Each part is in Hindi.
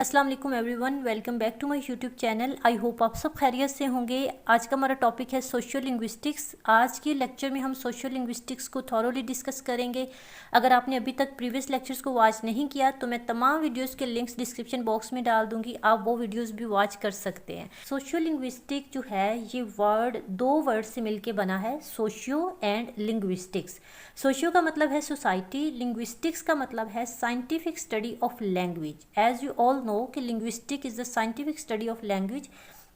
अस्सलाम वालेकुम everyone, welcome back to my YouTube channel. I hope आप सब खैरियत से होंगे। आज का हमारा टॉपिक है सोशल लिंग्विस्टिक्स। आज के लेक्चर में हम सोशल लिंग्विस्टिक्स को थॉरोली डिस्कस करेंगे। अगर आपने अभी तक प्रीवियस लेक्चर्स को वॉच नहीं किया तो मैं तमाम वीडियोस के लिंक्स डिस्क्रिप्शन बॉक्स में डाल दूंगी, आप वो वीडियोस भी वॉच कर सकते हैं। सोशल लिंग्विस्टिक जो है ये दो वर्ड से मिलकर बना है, सोशियो एंड लिंग्विस्टिक्स। सोशियो का मतलब है सोसाइटी, लिंग्विस्टिक्स का मतलब है scientific study of language. As you all know कि linguistic is the scientific study of language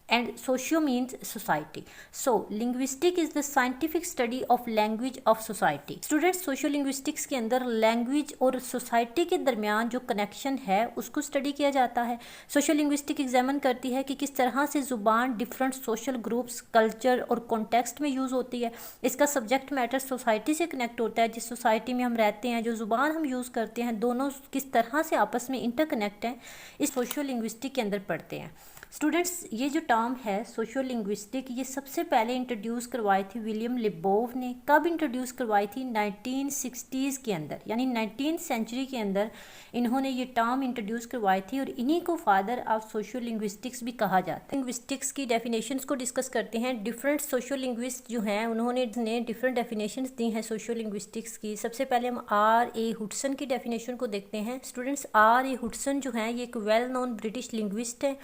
and socio means society. So linguistic is the scientific study of language of society. Students, social linguistics के अंदर language और society के दरमियान जो connection है उसको study किया जाता है। social linguistic examine करती है कि किस तरह से ज़ुबान different social groups, culture और context में यूज़ होती है। इसका subject matter society से connect होता है। जिस society में हम रहते हैं, जो ज़ुबान हम यूज़ करते हैं, दोनों किस तरह से आपस में interconnect हैं, इस social linguistic के अंदर पढ़ते हैं। स्टूडेंट्स, ये जो टर्म है सोशियो लिंग्विस्टिक, ये सबसे पहले इंट्रोड्यूस करवाई थी विलियम लिबोव ने। कब इंट्रोड्यूस करवाई थी? 1960s के अंदर, यानी 19th सेंचुरी के अंदर इन्होंने ये टर्म इंट्रोड्यूस करवाई थी और इन्हीं को फादर ऑफ सोशियो लिंग्विस्टिक्स भी कहा जाता है। लिंग्विस्टिक्स की डेफिनेशंस को डिस्कस करते हैं। डिफरेंट सोशियो लिंग्विस्ट जो हैं उन्होंने डिफरेंट डेफिनेशंस दी हैं सोशियो लिंग्विस्टिक्स की। सबसे पहले हम R.A. हुडसन की डेफिनेशन को देखते हैं। Students, R.A. हुडसन जो हैं ये एक वेल नोन ब्रिटिश लिंग्विस्ट है,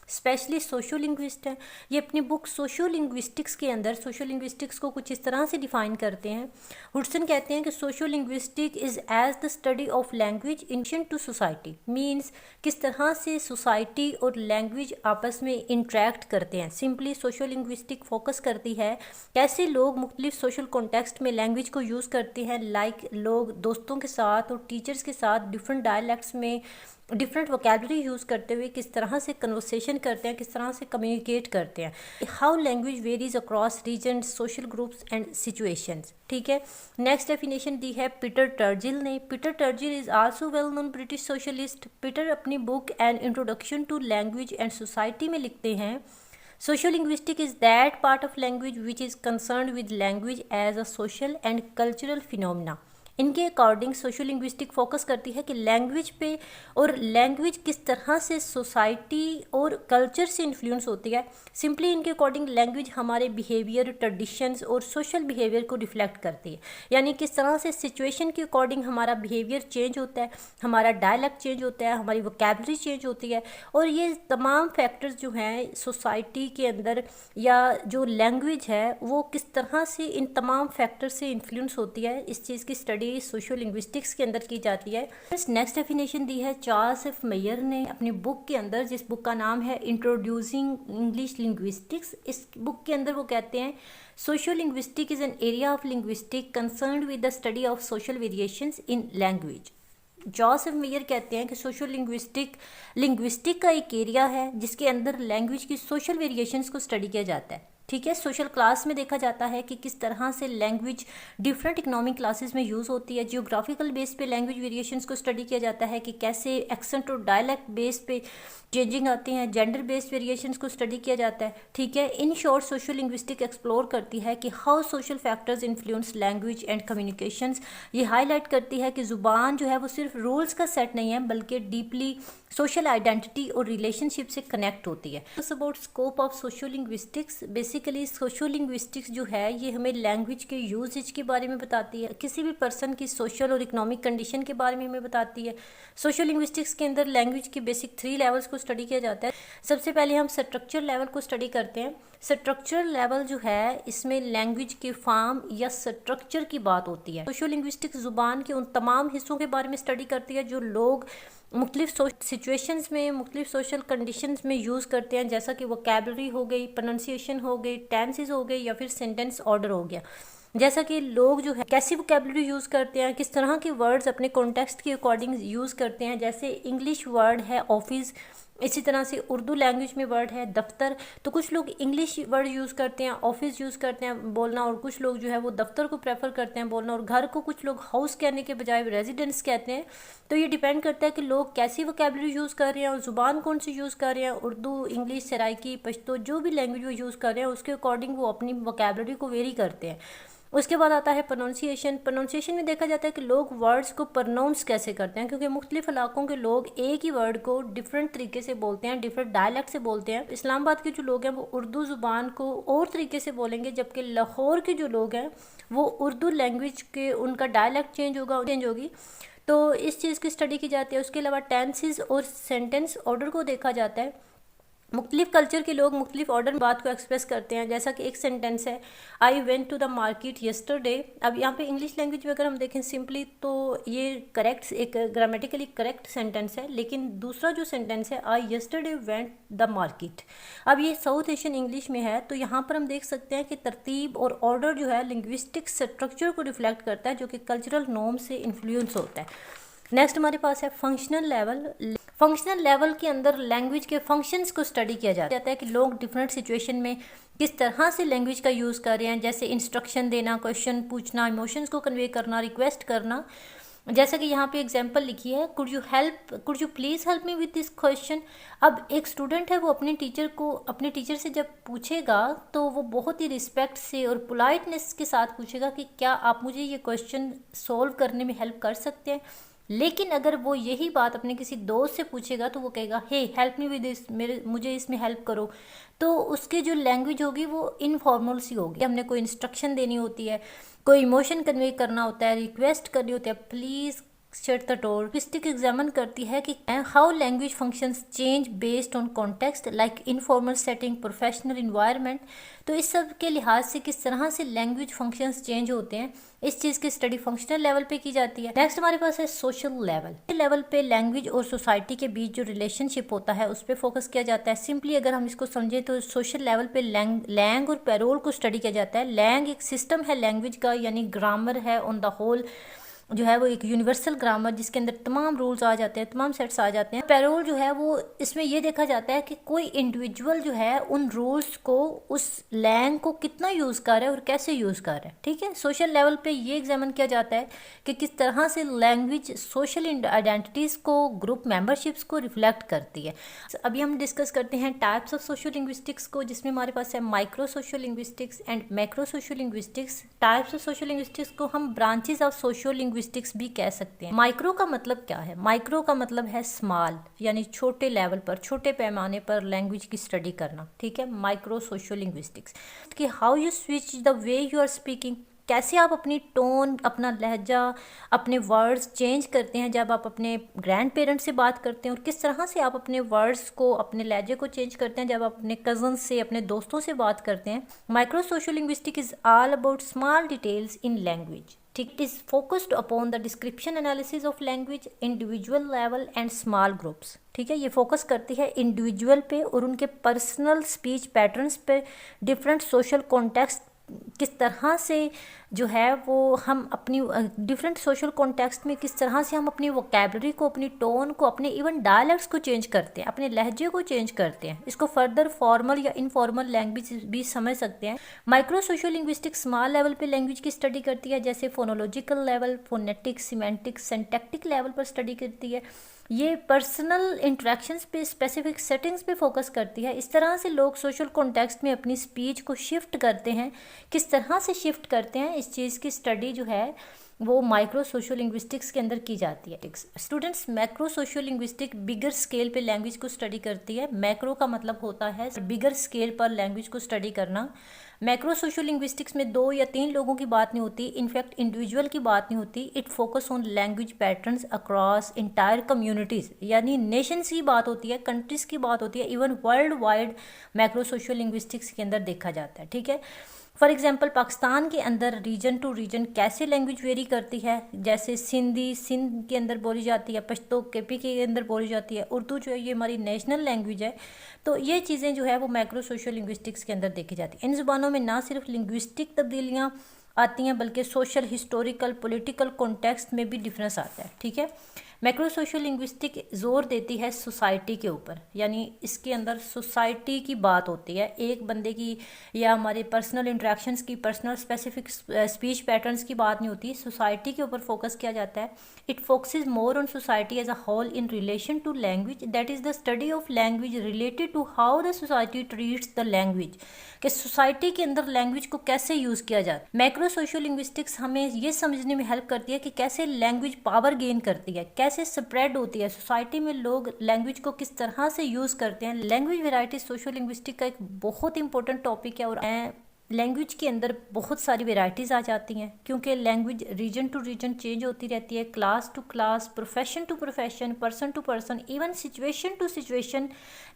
स्पेशलिस्ट सोशो लिंग्विस्ट हैं। ये अपनी बुक सोशो लिंग्विस्टिक्स के अंदर सोशो लिंग्विस्टिक्स को कुछ इस तरह से डिफाइन करते हैं। हुडसन कहते हैं कि socio linguistic is as the study of language in to society. Means किस तरह से सोसाइटी और लैंग्वेज आपस में इंट्रैक्ट करते हैं। सिंपली सोशो लिंग्विस्टिक फोकस करती है कैसे लोग मुख्तलिफ सोशल कॉन्टेक्स्ट में लैंग्वेज को यूज़ करते हैं। लाइक लोग दोस्तों के साथ और टीचर्स के साथ डिफरेंट डायलैक्ट्स में डिफरेंट वोकैबलरी यूज़ करते हुए किस तरह से कन्वर्सेशन करते हैं, किस तरह से कम्युनिकेट करते हैं। How language varies across region, social groups and situations. ठीक है, नेक्स्ट डेफिनेशन दी है पीटर टर्जिल ने। Peter Trudgill is also well known British socialist. Peter अपनी book an introduction to language and society में लिखते हैं, social linguistic is that part of language which is concern with language as a social and cultural phenomena. इनके अकॉर्डिंग सोशल लिंग्विस्टिक फोकस करती है कि लैंग्वेज पे और लैंग्वेज किस तरह से सोसाइटी और कल्चर से इन्फ्लुएंस होती है। सिंपली इनके अकॉर्डिंग लैंग्वेज हमारे बिहेवियर, ट्रेडिशंस और सोशल बिहेवियर को रिफ्लेक्ट करती है। यानी किस तरह से सिचुएशन के अकॉर्डिंग हमारा बिहेवियर चेंज होता है, हमारा डायलैक्ट चेंज होता है, हमारी वोकैबलरी चेंज होती है। और ये तमाम फैक्टर्स जो हैं सोसाइटी के अंदर या जो लैंग्वेज है वो किस तरह से इन तमाम फैक्टर से इन्फ्लुएंस होती है, इस चीज़ की स्टडी सोशियो लिंग्विस्टिक्स के अंदर की जाती है। नेक्स्ट डेफिनेशन दी है चार्ल्स एफ मेयर ने अपनी बुक के अंदर, जिस बुक का नाम है इंट्रोड्यूसिंग इंग्लिश लिंग्विस्टिक्स। इस बुक के अंदर वो कहते हैं socio linguistic is an area of linguistic concerned with the study of social variations in language. जॉस एफ मेयर कहते हैं कि सोशल लिंग्विस्टिक का एक एरिया है जिसके अंदर लैंग्वेज की सोशल वेरिएशंस को स्टडी किया जाता है। ठीक है, सोशल क्लास में देखा जाता है कि किस तरह से लैंग्वेज डिफरेंट इकोनॉमिक क्लासेस में यूज़ होती है। जियोग्राफिकल बेस पे लैंग्वेज वेरिएशंस को स्टडी किया जाता है कि कैसे एक्सेंट और डायलैक्ट बेस पे चेंजिंग आती हैं। जेंडर बेस्ड वेरिएशंस को स्टडी किया जाता है। ठीक है, in short social linguistic explore करती है कि how social factors influence language and communications. ये हाईलाइट करती है कि ज़ुबान जो है वो सिर्फ रूल्स का सेट नहीं है बल्कि डीपली सोशल आइडेंटिटी और रिलेशनशिप से कनेक्ट होती है। About scope of social linguistics, basically social linguistics जो है ये हमें लैंग्वेज के यूजेज के बारे में बताती है, किसी भी पर्सन की सोशल और इकोनॉमिक कंडीशन के बारे में हमें बताती है। सोशल लिंग्विस्टिक्स के अंदर लैंग्वेज के बेसिक 3 लेवल्स को स्टडी किया जाता है। सबसे पहले हम स्ट्रक्चर लेवल को स्टडी करते हैं। स्ट्रक्चर लेवल जो है इसमें लैंग्वेज के फॉर्म या स्ट्रक्चर की बात होती है। सोशल लिंग्विस्टिक्स जुबान के उन तमाम हिस्सों के बारे में स्टडी करती है जो लोग मुख्तलिफ सिचुएशंस में, मुख्तलिफ सोशल कंडीशंस में यूज़ करते हैं, जैसा कि वोकैबलरी हो गई, प्रोनाउंसिएशन हो गई, टेंसेस हो गई या फिर सेंटेंस ऑर्डर हो गया। जैसा कि लोग जो है कैसी वोकैबलरी यूज़ करते हैं, किस तरह के वर्ड्स अपने कॉन्टेक्स्ट के अकॉर्डिंग यूज़ करते हैं। जैसे इंग्लिश वर्ड है ऑफिस, इसी तरह से उर्दू लैंग्वेज में वर्ड है दफ्तर। तो कुछ लोग इंग्लिश वर्ड यूज़ करते हैं, ऑफिस यूज़ करते हैं बोलना, और कुछ लोग जो है वो दफ्तर को प्रेफर करते हैं बोलना, और घर को कुछ लोग हाउस कहने के बजाय रेजिडेंस कहते हैं। तो ये डिपेंड करता है कि लोग कैसी वोकैबलरी यूज़ कर रहे हैं और ज़ुबान कौन सी यूज़ कर रहे हैं। उर्दू, इंग्लिश, सराइकी, पश्तो, जो भी लैंग्वेज वो यूज़ कर रहे हैं उसके अकॉर्डिंग वो अपनी वोकैबलरी को वेरी करते हैं। उसके बाद आता है प्रोनाउंसिएशन। प्रोनाउंसिएशन में देखा जाता है कि लोग वर्ड्स को प्रोनाउंस कैसे करते हैं, क्योंकि मुख्तलिफ इलाकों के लोग एक ही वर्ड को डिफरेंट तरीके से बोलते हैं, डिफरेंट डायलेक्ट से बोलते हैं। इस्लामाबाद के जो लोग हैं वो उर्दू ज़ुबान को और तरीके से बोलेंगे, जबकि लाहौर के जो लोग हैं वो उर्दू लैंग्वेज के उनका डायलेक्ट चेंज होगी। तो इस चीज़ की स्टडी की जाती है। उसके अलावा टेंसेस और सेंटेंस ऑर्डर को देखा जाता है। मुख्तलिफ कल्चर के लोग मुख्तलिफ ऑर्डर में बात को एक्सप्रेस करते हैं। जैसा कि एक सेंटेंस है, I went to the market yesterday. अब यहाँ पे इंग्लिश लैंग्वेज में अगर हम देखें सिंपली तो ये करेक्ट, एक ग्रामेटिकली करेक्ट सेंटेंस है, लेकिन दूसरा जो सेंटेंस है, आई यस्टरडे वेंट द मार्केट, अब ये साउथ एशियन इंग्लिश में है। तो यहाँ पर हम देख सकते हैं कि तरतीब और ऑर्डर जो है लिंग्विस्टिक स्ट्रक्चर को रिफ्लेक्ट करता है, जो कि कल्चरल नॉर्म से इन्फ्लुएंस होता है। नेक्स्ट हमारे पास है फंक्शनल लेवल। फंक्शनल लेवल के अंदर लैंग्वेज के फंक्शंस को स्टडी किया जाता है कि लोग डिफरेंट सिचुएशन में किस तरह से लैंग्वेज का यूज़ कर रहे हैं, जैसे इंस्ट्रक्शन देना, क्वेश्चन पूछना, इमोशंस को कन्वे करना, रिक्वेस्ट करना। जैसा कि यहाँ पे एग्जांपल लिखी है, could you please help me with this question. अब एक स्टूडेंट है वो अपने टीचर से जब पूछेगा तो वो बहुत ही रिस्पेक्ट से और पोलाइटनेस के साथ पूछेगा कि क्या आप मुझे ये क्वेश्चन सॉल्व करने में हेल्प कर सकते हैं। लेकिन अगर वो यही बात अपने किसी दोस्त से पूछेगा तो वो कहेगा हे हेल्प मी विद दिस, मुझे इसमें हेल्प करो। तो उसकी जो लैंग्वेज होगी वो इनफॉर्मल सी होगी। हमने कोई इंस्ट्रक्शन देनी होती है, कोई इमोशन कन्वे करना होता है, रिक्वेस्ट करनी होती है, please shut the door. Linguistic examine करती है कि how language functions change based on context like informal setting, professional environment. तो इस सब के लिहाज से किस तरह से लैंग्वेज फंक्शंस चेंज होते हैं, इस चीज़ की स्टडी फंक्शनल लेवल पे की जाती है। नेक्स्ट हमारे पास है सोशल लेवल पे लैंग्वेज और सोसाइटी के बीच जो रिलेशनशिप होता है उस पर फोकस किया जाता है। सिंपली अगर हम इसको समझें तो सोशल लेवल पे लैंग और पैरोल को स्टडी किया जाता है। लैंग एक सिस्टम है लैंग्वेज का, यानी ग्रामर है ऑन द होल, जो है वो एक यूनिवर्सल ग्रामर जिसके अंदर तमाम रूल्स आ जाते हैं, तमाम सेट्स आ जाते हैं। पैरोल जो है वो इसमें ये देखा जाता है कि कोई इंडिविजुअल जो है उन रूल्स को, उस लैंग को कितना यूज़ कर रहा है और कैसे यूज़ कर रहा है। ठीक है, सोशल लेवल पे ये एग्जामिन किया जाता है कि किस तरह से लैंग्वेज सोशल आइडेंटिटीज़ को, ग्रुप मेंबरशिप्स को रिफ्लेक्ट करती है। अभी हम डिस्कस करते हैं टाइप्स ऑफ सोशल लिंग्विस्टिक्स को, जिसमें हमारे पास है micro social linguistics and macro social linguistics. Types of social linguistics को हम ब्रांचेस ऑफ सोशल लिंग्विस्टिक्स भी कह सकते हैं। माइक्रो का मतलब क्या है? माइक्रो का मतलब है स्मॉल, यानी छोटे लेवल पर, छोटे पैमाने पर लैंग्वेज की स्टडी करना। ठीक है, माइक्रो सोशल लिंग्विस्टिक्स कि how you switch the way you are speaking, कैसे आप अपनी टोन, अपना लहजा, अपने वर्ड्स चेंज करते हैं जब आप अपने ग्रैंड पेरेंट्स से बात करते हैं, और किस तरह से आप अपने वर्ड्स को, अपने लहजे को चेंज करते हैं जब आप अपने कजन से, अपने दोस्तों से बात करते हैं। Micro social linguistic is all about small details in language. ठीक, it is focused upon the description analysis of language, individual level and small groups. ठीक है, ये फोकस करती है इंडिविजुअल पे और उनके पर्सनल स्पीच पैटर्न्स पे, डिफरेंट सोशल कॉन्टेक्स्ट किस तरह से जो है वो हम अपनी डिफरेंट सोशल कॉन्टेक्स्ट में किस तरह से हम अपनी वोकैबलरी को, अपनी टोन को, अपने इवन डायलेक्ट्स को चेंज करते हैं, अपने लहजे को चेंज करते हैं। इसको फर्दर फॉर्मल या इनफॉर्मल लैंग्वेज भी समझ सकते हैं। Micro social linguistics small level पे लैंग्वेज की स्टडी करती है, जैसे phonological level, phonetic, semantic, syntactic level पर स्टडी करती है। ये पर्सनल इंटरेक्शंस पे, स्पेसिफिक सेटिंग्स पे फोकस करती है। इस तरह से लोग सोशल कॉन्टेक्स्ट में अपनी स्पीच को शिफ्ट करते हैं, किस तरह से शिफ्ट करते हैं, इस चीज़ की स्टडी जो है वो माइक्रो सोशल लिंग्विस्टिक्स के अंदर की जाती है। Students, macro social linguistic bigger scale पे लैंग्वेज को स्टडी करती है। मैक्रो का मतलब होता है बिगर स्केल पर लैंग्वेज को स्टडी करना। मैक्रो सोशल लिंग्विस्टिक्स में 2 या 3 लोगों की बात नहीं होती, इनफैक्ट इंडिविजुअल की बात नहीं होती। It focus on language patterns across entire communities, यानी नेशंस की बात होती है, कंट्रीज की बात होती है, even world wide macro social linguistics के अंदर देखा जाता है। ठीक है, फॉर एग्जांपल पाकिस्तान के अंदर रीजन टू रीजन कैसे लैंग्वेज वेरी करती है, जैसे सिंधी सिंध के अंदर बोली जाती है, पश्तो केपी के अंदर बोली जाती है, उर्दू जो है ये हमारी नेशनल लैंग्वेज है। तो ये चीज़ें जो है वो मैक्रो सोशल लिंग्विस्टिक्स के अंदर देखी जाती है। इन ज़ुबानों में ना सिर्फ लिंग्विस्टिक तब्दीलियाँ आती हैं बल्कि सोशल, हिस्टोरिकल, पॉलिटिकल कॉन्टेक्स्ट में भी डिफरेंस आता है। ठीक है, मैक्रो सोशल लिंग्विस्टिक जोर देती है सोसाइटी के ऊपर, यानी इसके अंदर सोसाइटी की बात होती है, एक बंदे की या हमारे पर्सनल इंटरेक्शंस की, पर्सनल स्पेसिफिक स्पीच पैटर्न्स की बात नहीं होती, सोसाइटी के ऊपर फोकस किया जाता है। It focuses more on society as a whole in relation to language, that is the study of language related to how the society treats the language, कि सोसाइटी के अंदर लैंग्वेज को कैसे यूज़ किया जाता है। मैक्रो सोशल लिंग्विस्टिक्स हमें ये समझने में हेल्प करती है कि कैसे लैंग्वेज पावर गेन करती है, कैसे स्प्रेड होती है सोसाइटी में, लोग लैंग्वेज को किस तरह से यूज़ करते हैं। लैंग्वेज वेराइटी सोशल लिंग्विस्टिक का एक बहुत इंपॉर्टेंट टॉपिक है, और लैंग्वेज के अंदर बहुत सारी वेराइटीज़ आ जाती हैं, क्योंकि language region to region change होती रहती है, class to class, profession to profession, person to person, even situation to situation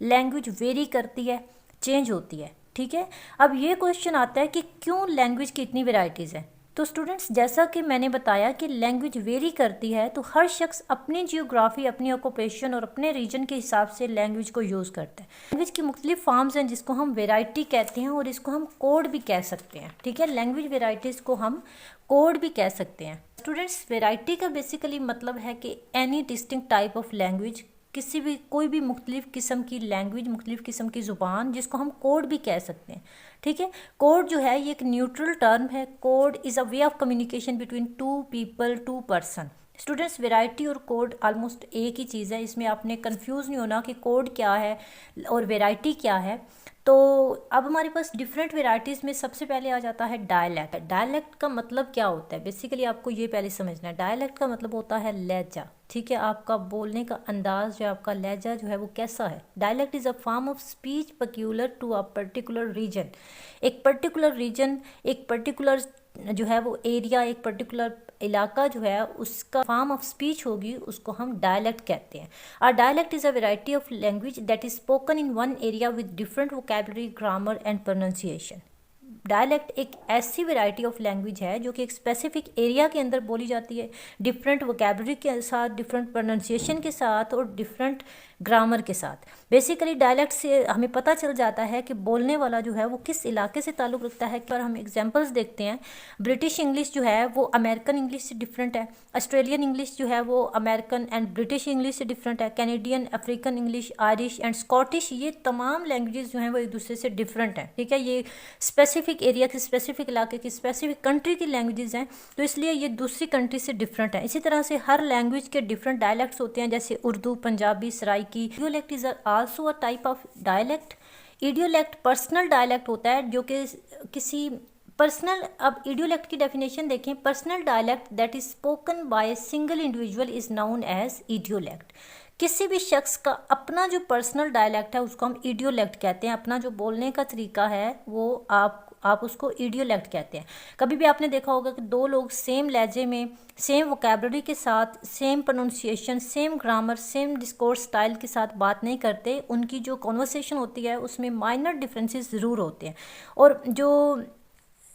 language vary करती है, चेंज होती है। ठीक है, अब ये क्वेश्चन आता है कि क्यों लैंग्वेज की इतनी वेराइटीज़ हैं। तो स्टूडेंट्स, जैसा कि मैंने बताया कि लैंग्वेज वेरी करती है, तो हर शख्स अपनी जियोग्राफी, अपनी ऑक्यूपेशन और अपने रीजन के हिसाब से लैंग्वेज को यूज़ करता है। लैंग्वेज की मुख्तलिफ फॉर्म्स हैं जिसको हम वेराइटी कहते हैं, और इसको हम कोड भी कह सकते हैं। ठीक है, लैंग्वेज वेराइटीज़ को हम कोड भी कह सकते हैं। स्टूडेंट्स, वेराइटी का बेसिकली मतलब है कि any distinct type of language, किसी भी कोई भी मुख्तलिफ किस्म की लैंग्वेज, मुख्तलिफ किस्म की ज़ुबान, जिसको हम कोड भी कह सकते हैं। ठीक है, कोड जो है ये एक न्यूट्रल टर्म है। Code is a way of communication between two people, two person. Students, variety और कोड ऑलमोस्ट एक ही चीज़ है, इसमें आपने कंफ्यूज नहीं होना कि कोड क्या है और वेराइटी क्या है। तो अब हमारे पास डिफरेंट वेराइटीज़ में सबसे पहले आ जाता है डायलैक्ट। डायलैक्ट का मतलब क्या होता है, बेसिकली आपको ये पहले समझना है। डायलैक्ट का मतलब होता है लहजा। ठीक है, आपका बोलने का अंदाज जो, आपका लहजा जो है वो कैसा है। Dialect is a form of speech peculiar to a particular region. एक पर्टिकुलर रीजन, एक पर्टिकुलर जो है वो एरिया, एक पर्टिकुलर इलाका जो है उसका फॉर्म ऑफ स्पीच होगी, उसको हम डायलैक्ट कहते हैं। और dialect is a variety of language that is spoken in one area with different vocabulary, grammar and pronunciation. Dialect एक ऐसी वैरायटी ऑफ लैंग्वेज है जो कि एक स्पेसिफिक एरिया के अंदर बोली जाती है, डिफरेंट वोकैबुलरी के साथ, डिफरेंट प्रोनाउंसिएशन के साथ और डिफरेंट ग्रामर के साथ। बेसिकली डायलैक्ट से हमें पता चल जाता है कि बोलने वाला जो है वो किस इलाके से ताल्लुक़ रखता है। पर हम एग्जांपल्स देखते हैं, ब्रिटिश इंग्लिश जो है वो अमेरिकन इंग्लिश से डिफरेंट है, ऑस्ट्रेलियन इंग्लिश जो है वो अमेरिकन एंड ब्रिटिश इंग्लिश से डिफरेंट है, Canadian, African English, Irish and Scottish, ये तमाम लैंग्वेजेस जो हैं वो एक दूसरे से डिफरेंट हैं। ठीक है, ये स्पेसिफिक एरिया की, स्पेसिफिक इलाके की, स्पेसिफिक कंट्री की लैंग्वेजेस हैं, तो इसलिए ये दूसरी कंट्री से डिफरेंट है। इसी तरह से हर लैंग्वेज के डिफरेंट डायलैक्ट्स होते हैं, जैसे Urdu, Punjabi, Saraiki. Idiolect is also a type of dialect. Idiolect personal dialect होता है जो कि किसी पर्सनल, अब इडियोलेक्ट की डेफिनेशन देखें, personal dialect that is spoken by single individual is known as idiolect. किसी भी शख्स का अपना जो पर्सनल डायलैक्ट है उसको हम इडियोलेक्ट कहते हैं। अपना जो बोलने का तरीका है वो आप उसको इडियोलेक्ट कहते हैं। कभी भी आपने देखा होगा कि दो लोग सेम लहजे में, सेम वोकैबुलरी के साथ, same pronunciation, same grammar, same discourse style के साथ बात नहीं करते। उनकी जो कॉन्वर्सेशन होती है उसमें माइनर डिफरेंसेस ज़रूर होते हैं,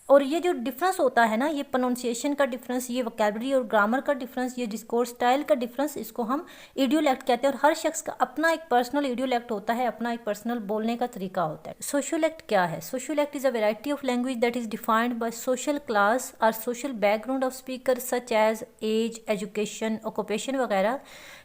और ये जो डिफरेंस होता है ना, ये प्रोनाउंसिएशन का डिफरेंस, ये वोकैबुलरी और ग्रामर का डिफरेंस, ये डिस्कोर्स स्टाइल का डिफरेंस, इसको हम इडियोलेक्ट कहते हैं। और हर शख्स का अपना एक पर्सनल इडियोलेक्ट होता है, अपना एक पर्सनल बोलने का तरीका होता है। सोशियोलेक्ट क्या है? Sociolect is a variety of language that is defined by social class और social background of speaker such as age, education, occupation वगैरह।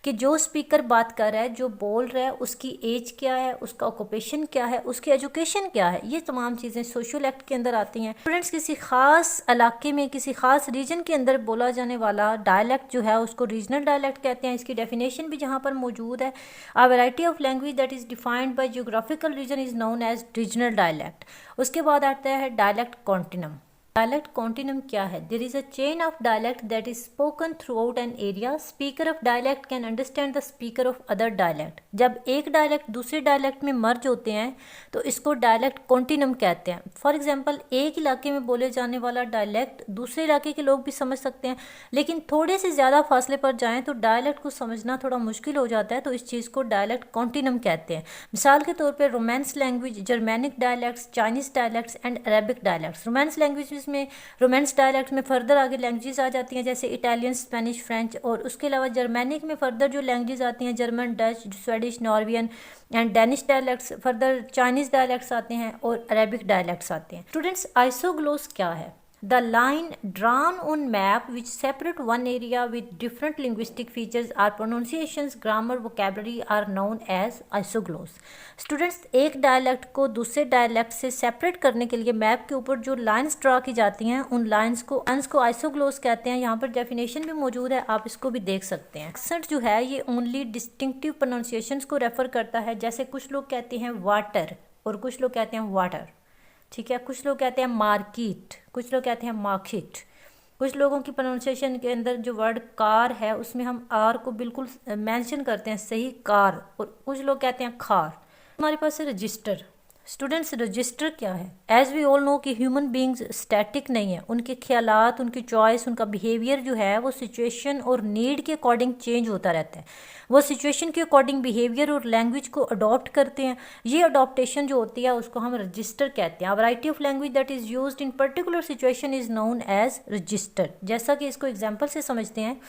कि जो स्पीकर बात कर रहा है, जो बोल रहा है, उसकी एज क्या है, उसका ऑक्यूपेशन क्या है, उसकी एजुकेशन क्या है, ये तमाम चीज़ें सोशियोलेक्ट के अंदर आती हैं। स्टूडेंट्स, किसी खास इलाके में, किसी खास रीजन के अंदर बोला जाने वाला डायलैक्ट जो है उसको रीजनल डायलैक्ट कहते हैं। इसकी डेफिनेशन भी जहाँ पर मौजूद है, a variety of language that is defined by geographical region is known as regional dialect. उसके बाद आता है डायलैक्ट कॉन्टिनम। डायलैक्ट कॉन्टिनम क्या है? There is a chain of dialect that is spoken throughout an area. Speaker of dialect can understand the speaker of other dialect. जब एक डायलैक्ट दूसरे डायलैक्ट में मर्ज होते हैं तो इसको डायलैक्ट कॉन्टिनम कहते हैं। फॉर एग्जांपल, एक इलाके में बोले जाने वाला डायलैक्ट दूसरे इलाके के लोग भी समझ सकते हैं, लेकिन थोड़े से ज़्यादा फासले पर जाएँ तो डायलैक्ट को समझना थोड़ा मुश्किल हो जाता है, तो इस चीज़ को डायलैक्ट कॉन्टिनम कहते हैं। मिसाल के तौर पर romance language, Germanic dialects, Chinese dialects and Arabic dialects. Romance language में, रोमांस डायलैक्ट में फर्दर आगे लैंग्वेजेस आ जाती हैं जैसे इटालियन, स्पेनिश, फ्रेंच, और उसके अलावा जर्मैनिक में फर्दर जो लैंग्वेजेस आती हैं German, Dutch, Swedish, Norwegian and Danish dialects. Further Chinese dialects आते हैं और अरेबिक डायलैक्ट्स आते हैं। स्टूडेंट्स, आइसोग्लोस क्या है? The line drawn on map which separate one area with different linguistic features or pronunciations, grammar, vocabulary are known as isogloss. Students, एक डायलेक्ट को दूसरे डायलेक्ट से सेपरेट करने के लिए मैप के ऊपर जो लाइंस ड्रा की जाती हैं उन लाइंस को आइसोग्लोस कहते हैं। यहाँ पर डेफिनेशन भी मौजूद है, आप इसको भी देख सकते हैं। एक्सेंट जो है ये ओनली डिस्टिंक्टिव प्रोनाउंसिएशंस को रेफर करता है, जैसे कुछ लोग कहते हैं वाटर और कुछ लोग कहते हैं वाटर, ठीक है। कुछ लोग कहते हैं मार्केट, कुछ लोग कहते हैं मार्केट। कुछ लोगों की प्रोनाउंसिएशन के अंदर जो वर्ड कार है उसमें हम आर को बिल्कुल मेंशन करते हैं सही, कार, और कुछ लोग कहते हैं खार। हमारे पास है रजिस्टर। स्टूडेंट्स, रजिस्टर क्या है? एज वी ऑल नो कि ह्यूमन बींग्स स्टैटिक नहीं है, उनके ख्यालात, उनकी चॉइस, उनका बिहेवियर जो है वो सिचुएशन और नीड के अकॉर्डिंग चेंज होता रहता है। वो सिचुएशन के अकॉर्डिंग बिहेवियर और लैंग्वेज को अडॉप्ट करते हैं। ये अडॉप्टेशन जो होती है उसको हम रजिस्टर कहते हैं। Variety of language that is used in particular situation is known as register. जैसा कि इसको एग्जाम्पल से समझते हैं,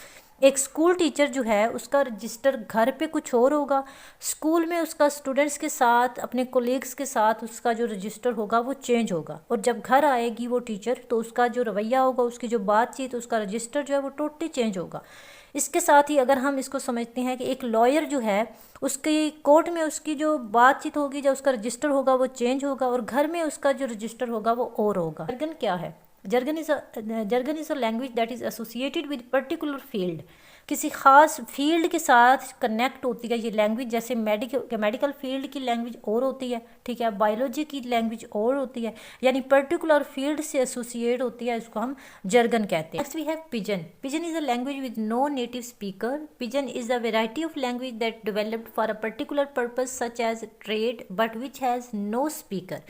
एक स्कूल टीचर जो है उसका रजिस्टर घर पे कुछ और होगा, स्कूल में उसका स्टूडेंट्स के साथ, अपने कोलीग्स के साथ उसका जो रजिस्टर होगा वो चेंज होगा, और जब घर आएगी वो टीचर तो उसका जो रवैया होगा, उसकी जो बातचीत, उसका रजिस्टर जो है वो टोटली चेंज होगा। इसके साथ ही अगर हम इसको समझते हैं कि एक लॉयर जो है उसकी कोर्ट में उसकी जो बातचीत होगी, जो उसका रजिस्टर होगा वो चेंज होगा, और घर में उसका जो रजिस्टर होगा वो और होगा। जर्गन क्या है? Jurgen is a language that is associated with particular field. किसी खास फील्ड के साथ कनेक्ट होती है ये लैंग्वेज। जैसे मेडिकल फील्ड की लैंग्वेज और होती है, ठीक है, बायोलॉजी की लैंग्वेज और होती है, यानी पर्टिकुलर फील्ड से एसोसिएट होती है, इसको हम जर्गन कहते हैं। Next we have pidgin. Pidgin is a language with no native speaker. Pidgin is a variety of language that developed for a particular purpose such as trade but which has no speaker.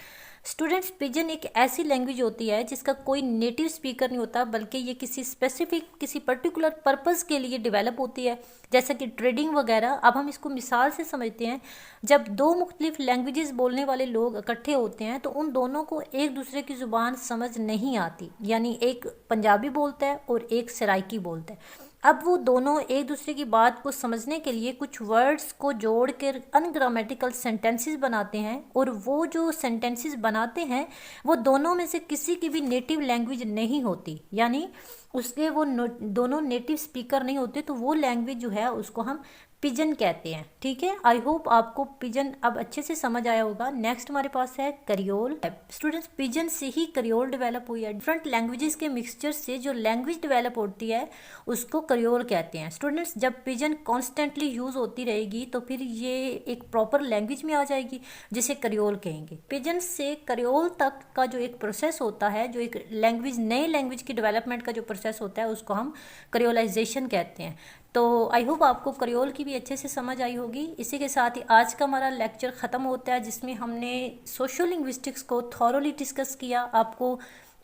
Students, pidgin एक ऐसी लैंग्वेज होती है जिसका कोई नेटिव स्पीकर नहीं होता, बल्कि ये किसी स्पेसिफिक, किसी पर्टिकुलर पर्पस के लिए डेवलप होती है, जैसा कि ट्रेडिंग वगैरह। अब हम इसको मिसाल से समझते हैं। जब दो मुख्तलिफ लैंग्वेजेस बोलने वाले लोग इकट्ठे होते हैं तो उन दोनों को एक दूसरे की ज़ुबान समझ नहीं आती, यानी एक पंजाबी बोलता है और एक सराइकी बोलता है। अब वो दोनों एक दूसरे की बात को समझने के लिए कुछ वर्ड्स को जोड़ कर अनग्रामेटिकल सेंटेंसेस बनाते हैं, और वो जो सेंटेंसेस बनाते हैं वो दोनों में से किसी की भी नेटिव लैंग्वेज नहीं होती, यानी उसके वो दोनों नेटिव स्पीकर नहीं होते, तो वो लैंग्वेज जो है उसको हम पिजन कहते हैं, ठीक है। आई होप आपको पिजन अब अच्छे से समझ आया होगा। नेक्स्ट हमारे पास है करियोल। स्टूडेंट्स, पिजन से ही करियोल डेवलप हुई है। डिफरेंट लैंग्वेजेस के मिक्सचर से जो लैंग्वेज डेवलप होती है उसको करियोल कहते हैं। स्टूडेंट्स, जब पिजन कॉन्स्टेंटली यूज होती रहेगी तो फिर ये एक प्रॉपर लैंग्वेज में आ जाएगी, जिसे करियोल कहेंगे। पिजन से करियोल तक का जो एक प्रोसेस होता है, जो एक लैंग्वेज, नए लैंग्वेज की डेवलपमेंट का जो प्रोसेस होता है उसको हम करियोलाइजेशन कहते हैं। तो आई होप आपको करियोल की भी अच्छे से समझ आई होगी। इसी के साथ ही आज का हमारा लेक्चर ख़त्म होता है, जिसमें हमने सोशल लिंग्विस्टिक्स को थॉरोली डिस्कस किया।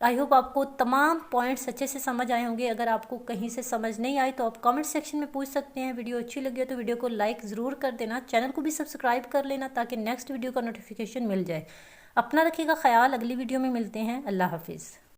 आई होप आपको तमाम पॉइंट्स अच्छे से समझ आए होंगे। अगर आपको कहीं से समझ नहीं आए तो आप कमेंट सेक्शन में पूछ सकते हैं। वीडियो अच्छी लगी हो तो वीडियो को लाइक ज़रूर कर देना, चैनल को भी सब्सक्राइब कर लेना ताकि नेक्स्ट वीडियो का नोटिफिकेशन मिल जाए। अपना रखिएगा ख्याल, अगली वीडियो में मिलते हैं। अल्लाह हाफिज़।